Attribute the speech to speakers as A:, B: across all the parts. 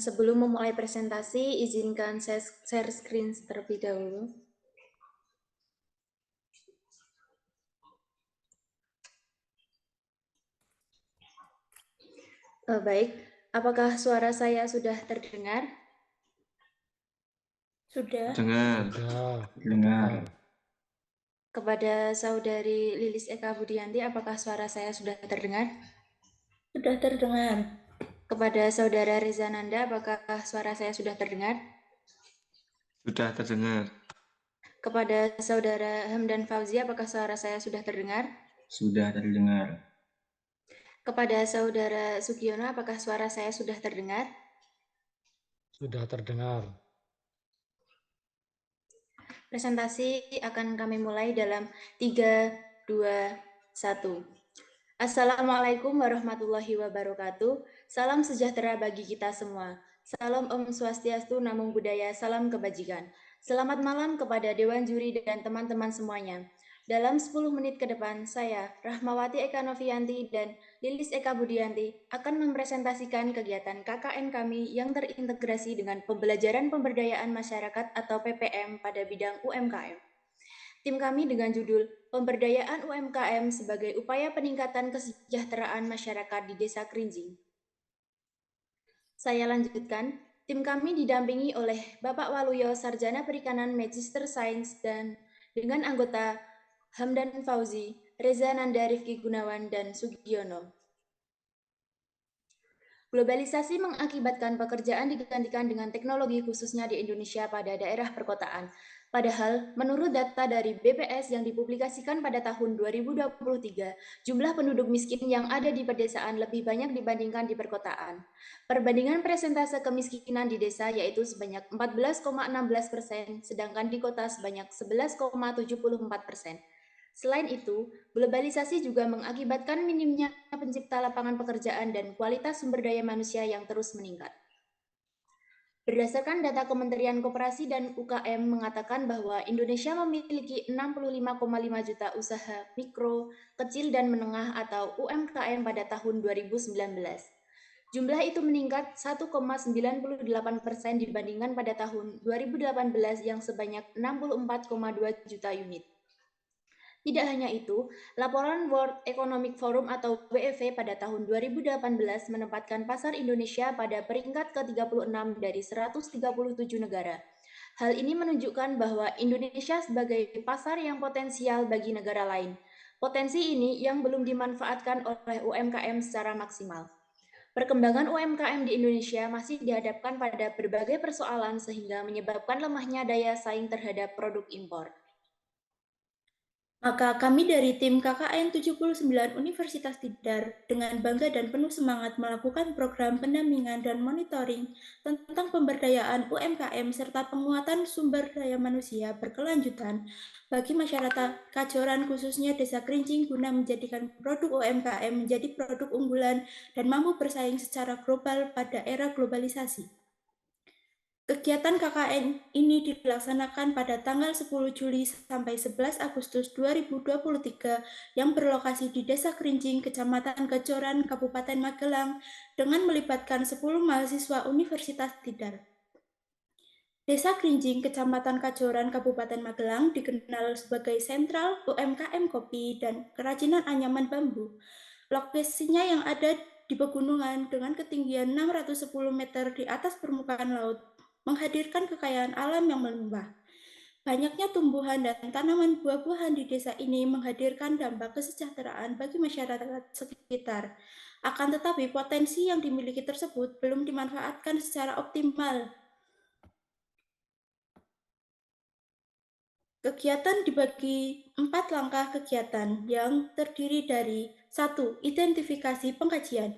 A: Sebelum memulai presentasi, izinkan saya share screen terlebih dahulu. Baik, apakah suara saya sudah terdengar?
B: Sudah.
C: Dengar.
A: Kepada Saudari Lilis Eka Budianti, apakah suara saya sudah terdengar?
B: Sudah terdengar.
A: Kepada Saudara Reza Nanda, apakah suara saya sudah terdengar?
C: Sudah terdengar.
A: Kepada Saudara Hamdan Fauzi, apakah suara saya sudah terdengar?
C: Sudah terdengar.
A: Kepada Saudara Sugiono, apakah suara saya sudah terdengar?
D: Sudah terdengar.
A: Presentasi akan kami mulai dalam 3, 2, 1. Assalamualaikum warahmatullahi wabarakatuh. Salam sejahtera bagi kita semua. Salam Om Swastiastu, Namo Buddhaya, salam kebajikan. Selamat malam kepada Dewan Juri dan teman-teman semuanya. Dalam 10 menit ke depan, saya, Rahmawati Eka Novianti dan Lilis Eka Budianti akan mempresentasikan kegiatan KKN kami yang terintegrasi dengan pembelajaran pemberdayaan masyarakat atau PPM pada bidang UMKM. Tim kami dengan judul Pemberdayaan UMKM sebagai Upaya Peningkatan Kesejahteraan Masyarakat di Desa Kerinjing. Saya lanjutkan. Tim kami didampingi oleh Bapak Waluyo, Sarjana Perikanan Magister Sains, dan dengan anggota Hamdan Fauzi, Reza Nanda Rifki Gunawan, dan Sugiono. Globalisasi mengakibatkan pekerjaan digantikan dengan teknologi khususnya di Indonesia pada daerah perkotaan. Padahal, menurut data dari BPS yang dipublikasikan pada tahun 2023, jumlah penduduk miskin yang ada di pedesaan lebih banyak dibandingkan di perkotaan. Perbandingan persentase kemiskinan di desa yaitu sebanyak 14,16%, sedangkan di kota sebanyak 11,74%. Selain itu, globalisasi juga mengakibatkan minimnya pencipta lapangan pekerjaan dan kualitas sumber daya manusia yang terus meningkat. Berdasarkan data Kementerian Koperasi dan UKM mengatakan bahwa Indonesia memiliki 65,5 juta usaha mikro, kecil, dan menengah atau UMKM pada tahun 2019. Jumlah itu meningkat 1,98% dibandingkan pada tahun 2018 yang sebanyak 64,2 juta unit. Tidak hanya itu, laporan World Economic Forum atau WEF pada tahun 2018 menempatkan pasar Indonesia pada peringkat ke-36 dari 137 negara. Hal ini menunjukkan bahwa Indonesia sebagai pasar yang potensial bagi negara lain. Potensi ini yang belum dimanfaatkan oleh UMKM secara maksimal. Perkembangan UMKM di Indonesia masih dihadapkan pada berbagai persoalan sehingga menyebabkan lemahnya daya saing terhadap produk impor.
B: Maka kami dari tim KKN 79 Universitas Tidar dengan bangga dan penuh semangat melakukan program pendampingan dan monitoring tentang pemberdayaan UMKM serta penguatan sumber daya manusia berkelanjutan bagi masyarakat Kajoran khususnya Desa Kerinjing guna menjadikan produk UMKM menjadi produk unggulan dan mampu bersaing secara global pada era globalisasi. Kegiatan KKN ini dilaksanakan pada tanggal 10 Juli sampai 11 Agustus 2023 yang berlokasi di Desa Kerinjing, Kecamatan Kejoran, Kabupaten Magelang dengan melibatkan 10 mahasiswa Universitas Tidar. Desa Kerinjing, Kecamatan Kajoran, Kabupaten Magelang dikenal sebagai sentral UMKM kopi dan kerajinan anyaman bambu. Lokasinya yang ada di pegunungan dengan ketinggian 610 meter di atas permukaan laut menghadirkan kekayaan alam yang melimpah. Banyaknya tumbuhan dan tanaman buah-buahan di desa ini menghadirkan dampak kesejahteraan bagi masyarakat sekitar. Akan tetapi potensi yang dimiliki tersebut belum dimanfaatkan secara optimal. Kegiatan dibagi 4 langkah kegiatan yang terdiri dari 1. Identifikasi pengkajian.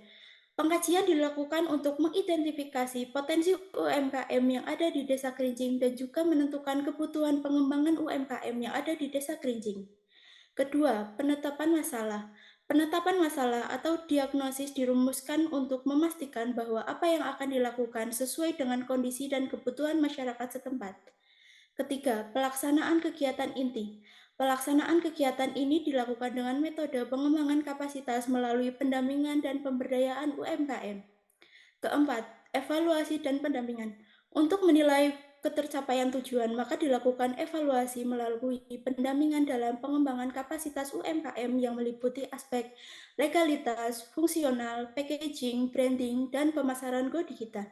B: Pengkajian dilakukan untuk mengidentifikasi potensi UMKM yang ada di Desa Kerinjing dan juga menentukan kebutuhan pengembangan UMKM yang ada di Desa Kerinjing. Kedua, penetapan masalah. Penetapan masalah atau diagnosis dirumuskan untuk memastikan bahwa apa yang akan dilakukan sesuai dengan kondisi dan kebutuhan masyarakat setempat. Ketiga, pelaksanaan kegiatan inti. Pelaksanaan kegiatan ini dilakukan dengan metode pengembangan kapasitas melalui pendampingan dan pemberdayaan UMKM. Keempat, evaluasi, dan pendampingan. Untuk menilai ketercapaian tujuan, maka dilakukan evaluasi melalui pendampingan dalam pengembangan kapasitas UMKM yang meliputi aspek legalitas, fungsional, packaging, branding, dan pemasaran go digital.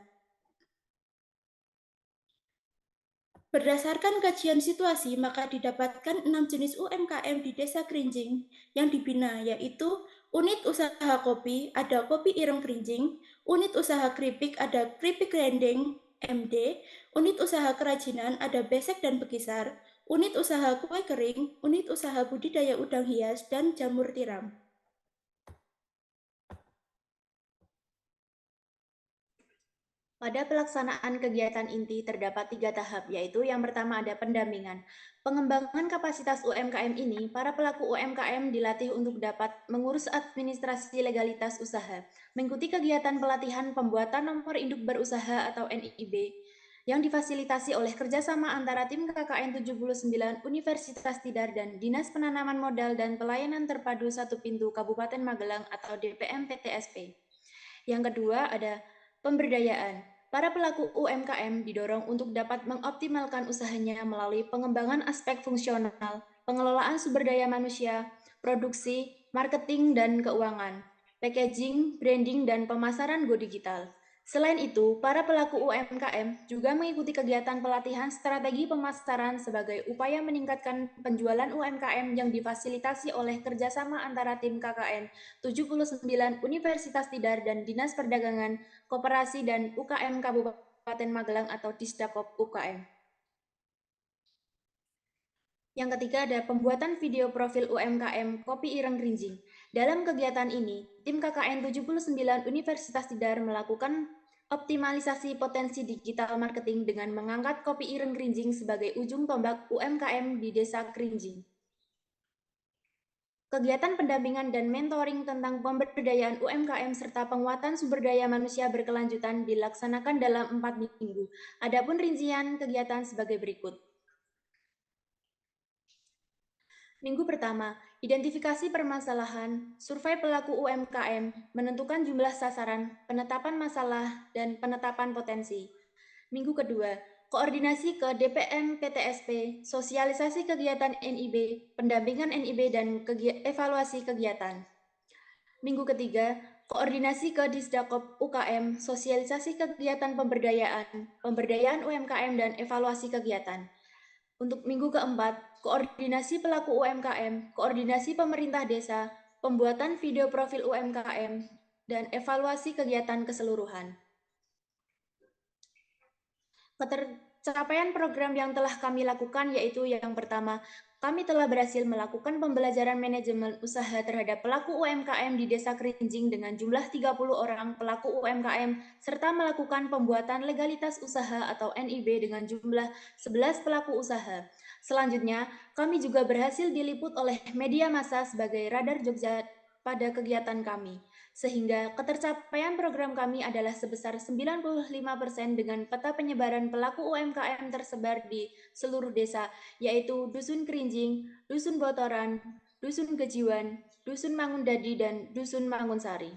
B: Berdasarkan kajian situasi, maka didapatkan 6 jenis UMKM di Desa Kerinjing yang dibina, yaitu unit usaha kopi, ada Kopi Ireng Kerinjing, unit usaha keripik, ada Keripik Rendeng, MD, unit usaha kerajinan, ada Besek dan Bekisar, unit usaha kue kering, unit usaha budidaya udang hias, dan jamur tiram.
A: Pada pelaksanaan kegiatan inti terdapat 3 tahap, yaitu yang pertama ada pendampingan. Pengembangan kapasitas UMKM ini, para pelaku UMKM dilatih untuk dapat mengurus administrasi legalitas usaha, mengikuti kegiatan pelatihan pembuatan nomor induk berusaha atau NIB, yang difasilitasi oleh kerjasama antara tim KKN 79 Universitas Tidar dan Dinas Penanaman Modal dan Pelayanan Terpadu Satu Pintu Kabupaten Magelang atau DPM PTSP. Yang kedua ada pemberdayaan. Para pelaku UMKM didorong untuk dapat mengoptimalkan usahanya melalui pengembangan aspek fungsional, pengelolaan sumber daya manusia, produksi, marketing, dan keuangan, packaging, branding, dan pemasaran go digital. Selain itu, para pelaku UMKM juga mengikuti kegiatan pelatihan strategi pemasaran sebagai upaya meningkatkan penjualan UMKM yang difasilitasi oleh kerjasama antara tim KKN 79 Universitas Tidar dan Dinas Perdagangan, Koperasi dan UKM Kabupaten Magelang atau Disdakop UKM. Yang ketiga ada pembuatan video profil UMKM Kopi Ireng Kerinjing. Dalam kegiatan ini, tim KKN 79 Universitas Tidar melakukan optimalisasi potensi digital marketing dengan mengangkat Kopi Ireng Kerinjing sebagai ujung tombak UMKM di Desa Kerinjing. Kegiatan pendampingan dan mentoring tentang pemberdayaan UMKM serta penguatan sumber daya manusia berkelanjutan dilaksanakan dalam 4 minggu. Adapun rincian kegiatan sebagai berikut. Minggu pertama, identifikasi permasalahan, survei pelaku UMKM, menentukan jumlah sasaran, penetapan masalah, dan penetapan potensi. Minggu kedua, koordinasi ke DPM PTSP, sosialisasi kegiatan NIB, pendampingan NIB, dan evaluasi kegiatan. Minggu ketiga, koordinasi ke Disdakop UKM, sosialisasi kegiatan pemberdayaan UMKM, dan evaluasi kegiatan. Untuk minggu keempat, koordinasi pelaku UMKM, koordinasi pemerintah desa, pembuatan video profil UMKM, dan evaluasi kegiatan keseluruhan. Ketercapaian program yang telah kami lakukan yaitu yang pertama, kami telah berhasil melakukan pembelajaran manajemen usaha terhadap pelaku UMKM di Desa Kerinjing dengan jumlah 30 orang pelaku UMKM, serta melakukan pembuatan legalitas usaha atau NIB dengan jumlah 11 pelaku usaha. Selanjutnya, kami juga berhasil diliput oleh media massa sebagai Radar Jogja pada kegiatan kami, sehingga ketercapaian program kami adalah sebesar 95% dengan peta penyebaran pelaku UMKM tersebar di seluruh desa, yaitu Dusun Kerinjing, Dusun Botoran, Dusun Gejiwan, Dusun Mangundadi, dan Dusun Mangunsari.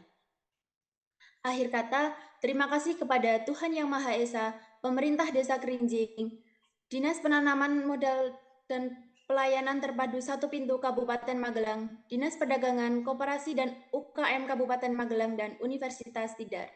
A: Akhir kata, terima kasih kepada Tuhan Yang Maha Esa, pemerintah Desa Kerinjing, Dinas Penanaman Modal dan Pelayanan Terpadu Satu Pintu Kabupaten Magelang, Dinas Perdagangan, Koperasi dan UKM Kabupaten Magelang, dan Universitas Tidar.